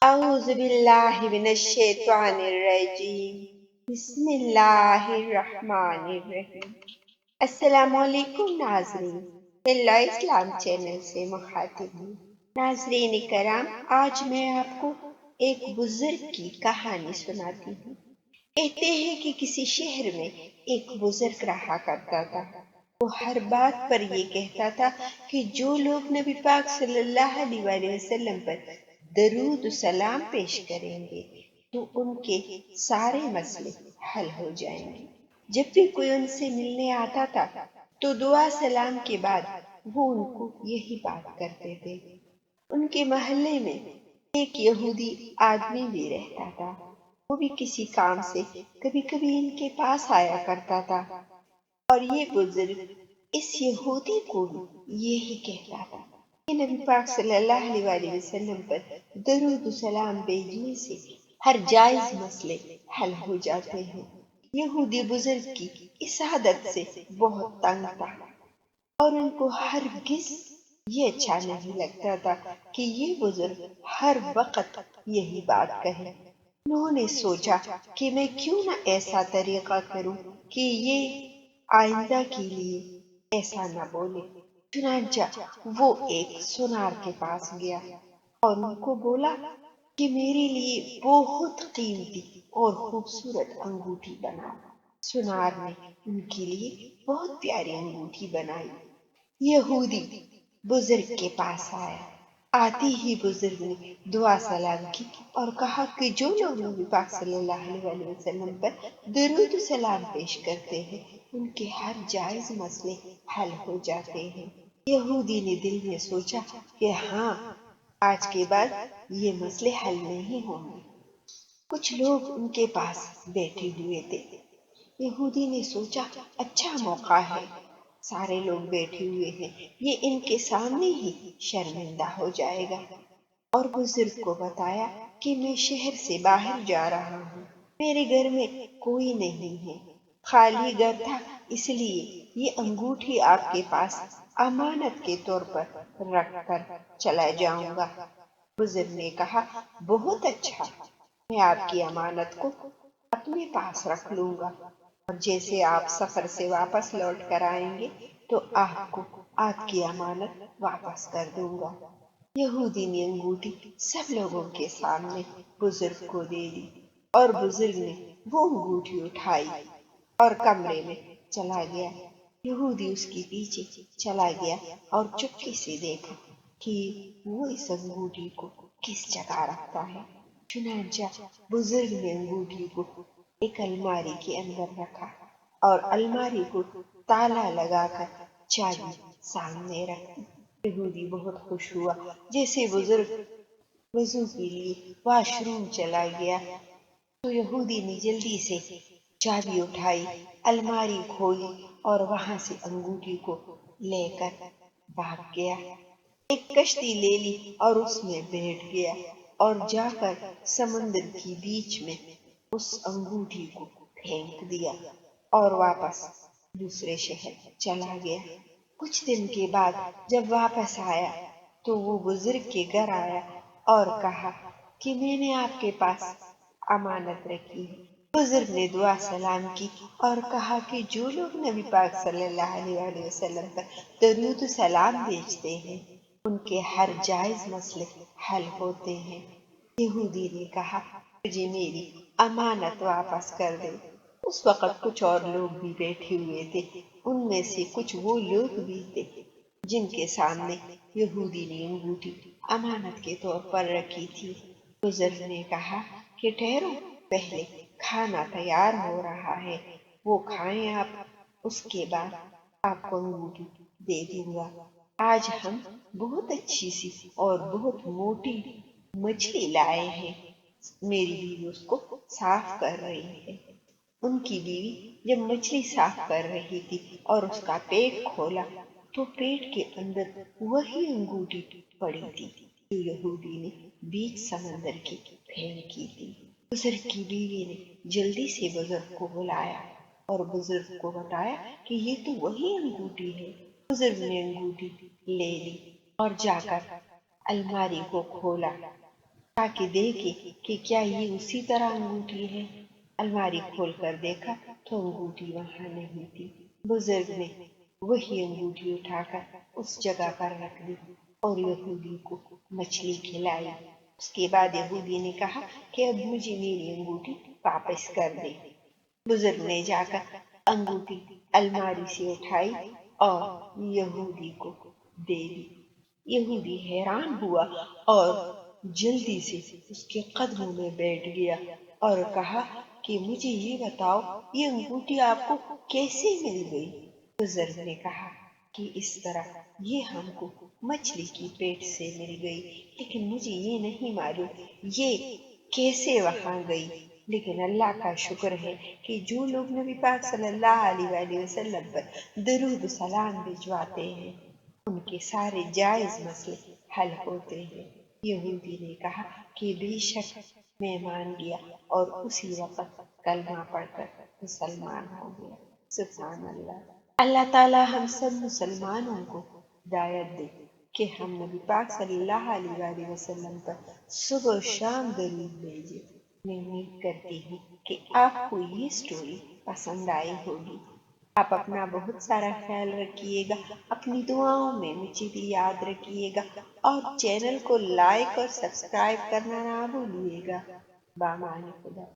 أعوذ بالله من الشیطان الرجیم بسم اللہ الرحمن الرحیم۔ السلام علیکم ناظرین، اللہ اسلام چینل سے مخاطب ہوں۔ ناظرین کرام، آج میں آپ کو ایک بزرگ کی کہانی سناتی ہوں۔ کہتے ہیں کہ کسی شہر میں ایک بزرگ رہا کرتا تھا۔ وہ ہر بات پر یہ کہتا تھا کہ جو لوگ نبی پاک صلی اللہ علیہ وآلہ وسلم پر درود و سلام پیش کریں گے تو ان کے سارے مسئلے حل ہو جائیں گے۔ جب بھی کوئی ان سے ملنے آتا تھا تو دعا سلام کے بعد وہ ان کو یہی بات کرتے تھے۔ ان کے محلے میں ایک یہودی آدمی بھی رہتا تھا۔ وہ بھی کسی کام سے کبھی کبھی ان کے پاس آیا کرتا تھا، اور یہ بزرگ اس یہودی کو بھی یہی کہتا تھا کہ نبی پاک صلی اللہ علیہ وآلہ وسلم پر درود و سلام بھیجنے سے ہر جائز مسئلے حل ہو جاتے ہیں۔ یہودی بزرگ کی اس عادت سے بہت تنگ تھا، اور ان کو ہرگز یہ اچھا نہیں لگتا تھا کہ یہ بزرگ ہر وقت یہی بات کہے۔ انہوں نے سوچا کہ میں کیوں نہ ایسا طریقہ کروں کہ یہ آئندہ کے لیے ایسا نہ بولے۔ چنانچہ وہ ایک سنار کے پاس گیا اور ان کو بولا کہ میرے لیے بہت قیمتی اور خوبصورت انگوٹھی بناؤ۔ سنار نے ان کے لیے بہت پیاری انگوٹھی بنائی۔ یہودی بزرگ کے پاس آیا۔ آتے ہی بزرگ نے دعا سلام کی اور کہا کہ جو لوگ نبی پاک صلی اللہ علیہ وسلم پر درود و سلام پیش کرتے ہیں ان کے ہر جائز مسئلے حل ہو جاتے ہیں۔ یہودی نے دل میں سوچا کہ ہاں، آج کے بعد یہ مسئلے حل نہیں ہوں گے۔ کچھ لوگ ان کے پاس بیٹھے ہوئے تھے۔ یہودی نے سوچا اچھا موقع ہے، سارے لوگ بیٹھے ہوئے ہیں، یہ ان کے سامنے ہی شرمندہ ہو جائے گا۔ اور بزرگ کو بتایا کہ میں شہر سے باہر جا رہا ہوں، میرے گھر میں کوئی نہیں ہے، خالی گھر تھا، اس لیے یہ انگوٹھی آپ کے پاس امانت کے طور پر رکھ کر چلا جاؤں گا۔ بزرگ نے کہا بہت اچھا، میں آپ کی امانت کو اپنے پاس رکھ لوں گا، اور جیسے آپ سفر سے واپس لوٹ کر آئیں گے تو آپ کو آپ کی امانت واپس کر دوں گا۔ یہودی نے انگوٹھی سب لوگوں کے سامنے بزرگ کو دے دی، اور بزرگ نے وہ انگوٹھی اٹھائی اور کمرے میں چلا گیا۔ یہودی اس کے پیچھے چلا گیا اور چپکے سے دیکھا کہ وہ اس انگوٹھی کو کس جگہ رکھتا ہے۔ چنانچہ بزرگ نے انگوٹھی کو ایک الماری کے اندر رکھا اور الماری کو تالا لگا کر چابی سامنے رکھ دی۔ یہودی بہت خوش ہوا۔ جیسے بزرگ وضو کے لیے واش روم چلا گیا تو یہودی نے جلدی سے چابی اٹھائی، الماری کھولی اور وہاں سے انگوٹھی کو لے کر بھاگ گیا۔ ایک کشتی لے لی اور اس میں بیٹھ گیا، اور جا کر سمندر کے بیچ میں اس انگوٹھی کو پھینک دیا اور واپس دوسرے شہر چلا گیا۔ کچھ دن کے بعد جب واپس آیا تو وہ بزرگ کے گھر آیا اور کہا کہ میں نے آپ کے پاس امانت رکھی ہے۔ بزرگ نے دعا سلام کی اور کہا کہ جو لوگ نبی پاک صلی اللہ علیہ وآلہ وسلم پر درود و سلام بھیجتے ہیں ان کے ہر جائز مسئلے حل ہوتے ہیں۔ یہودی نے کہا مجھے میری امانت واپس کر دے۔ اس وقت کچھ اور لوگ بھی بیٹھے ہوئے تھے، ان میں سے کچھ وہ لوگ بھی تھے جن کے سامنے یہودی نے انگوٹھی امانت کے طور پر رکھی تھی۔ بزرگ نے کہا کہ ٹھہرو، پہلے کھانا تیار ہو رہا ہے، وہ کھائیں آپ، اس کے بعد آپ کو انگوٹھی دے دوں گا۔ آج ہم بہت اچھی سی اور بہت موٹی مچھلی لائے ہیں، میری بیوی اس کو صاف کر رہی ہے۔ ان کی بیوی جب مچھلی صاف کر رہی تھی اور اس کا پیٹ کھولا تو پیٹ کے اندر وہی انگوٹھی پڑی تھی جو یہودی نے بیچ سمندر کی پھینکی تھی۔ بزرگ کی بیوی نے جلدی سے بزرگ کو بلایا اور بزرگ کو بتایا کہ یہ تو وہی انگوٹھی ہے۔ بزرگ نے انگوٹھی لے لی اور جا کر الماری کو کھولا تاکہ دیکھے کہ کیا یہ اسی طرح انگوٹھی ہے۔ الماری کھول کر دیکھا تو انگوٹھی وہاں نہیں تھی۔ بزرگ نے وہی انگوٹھی اٹھا کر اس جگہ پر رکھ دی اور یہودی کو مچھلی کھلائی۔ اس کے بعد یہودی نے کہا کہ اب مجھے میری انگوٹھی واپس کر دے۔ بزرگ نے جا کر انگوٹھی الماری سے اٹھائی اور یہودی کو دے دی۔ یہودی حیران ہوا اور جلدی سے اس کے قدموں میں بیٹھ گیا اور کہا کہ مجھے یہ بتاؤ، یہ انگوٹھی آپ کو کیسے مل گئی؟ بزرگ نے کہا کہ اس طرح یہ ہم کو مچھلی کی پیٹ سے مل گئی، لیکن مجھے یہ نہیں معلوم یہ کیسے وہاں گئی۔ لیکن اللہ کا شکر ہے کہ جو لوگ نبی پاک صلی اللہ علیہ وآلہ وسلم پر درود و سلام بھجواتے ہیں ان کے سارے جائز مسئلے حل ہوتے ہیں۔ یہودی نے کہا کہ بے شک میں مان گیا اور اسی وقت کلمہ پڑھ کر مسلمان ہو گیا۔ سبحان اللہ۔ اللہ تعالی ہم سب مسلمانوں کو ہدایت دے کہ ہم نبی پاک صلی اللہ علیہ وآلہ وسلم پر صبح و شام درود بھیجے۔ میں امید کرتی ہوں کہ آپ کو یہ سٹوری پسند آئی ہوگی۔ آپ اپنا بہت سارا خیال رکھیے گا، اپنی دعاؤں میں مجھے بھی یاد رکھیے گا اور چینل کو لائک اور سبسکرائب کرنا نہ بھولیے گا۔ بامان خدا۔